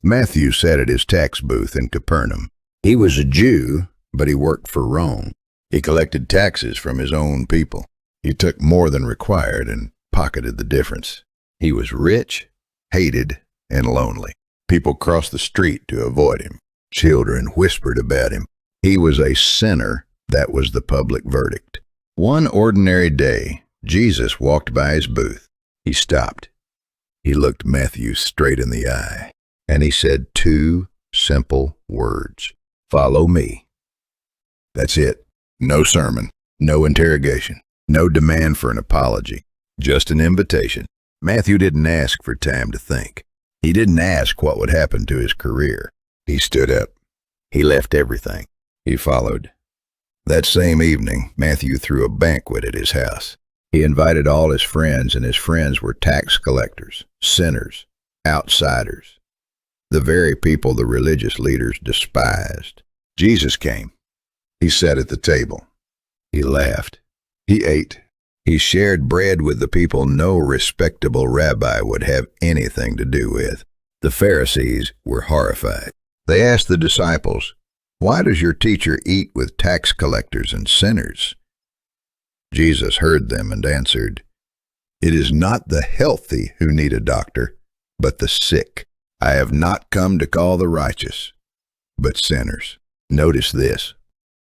Matthew sat at his tax booth in Capernaum. He was a Jew, but he worked for Rome. He collected taxes from his own people. He took more than required and pocketed the difference. He was rich, hated, and lonely. People crossed the street to avoid him. Children whispered about him. He was a sinner. That was the public verdict. One ordinary day, Jesus walked by his booth. He stopped. He looked Matthew straight in the eye, and he said two simple words: "Follow me." That's it. No sermon, no interrogation, no demand for an apology, just an invitation. Matthew didn't ask for time to think. He didn't ask what would happen to his career. He stood up. He left everything. He followed. That same evening, Matthew threw a banquet at his house. He invited all his friends, and his friends were tax collectors, sinners, outsiders, the very people the religious leaders despised. Jesus came. He sat at the table. He laughed. He ate. He shared bread with the people no respectable rabbi would have anything to do with. The Pharisees were horrified. They asked the disciples, "Why does your teacher eat with tax collectors and sinners?" Jesus heard them and answered, "It is not the healthy who need a doctor, but the sick. I have not come to call the righteous, but sinners." Notice this.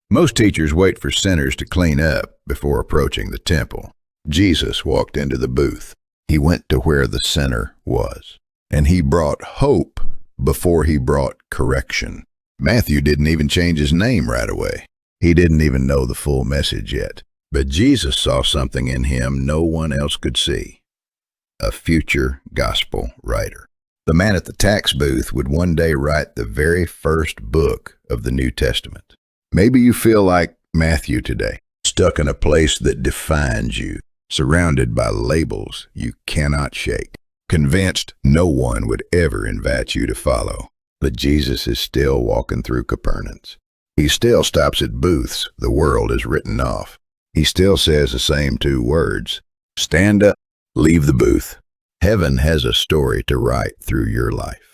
Most teachers wait for sinners to clean up before approaching the temple. Jesus walked into the booth. He went to where the sinner was, and he brought hope before he brought correction. Matthew didn't even change his name right away. He didn't even know the full message yet. But Jesus saw something in him no one else could see: a future gospel writer. The man at the tax booth would one day write the very first book of the New Testament. Maybe you feel like Matthew today, stuck in a place that defines you, surrounded by labels you cannot shake, convinced no one would ever invite you to follow. But Jesus is still walking through Capernaum. He still stops at booths the world has written off. He still says the same two words: stand up, leave the booth. Heaven has a story to write through your life.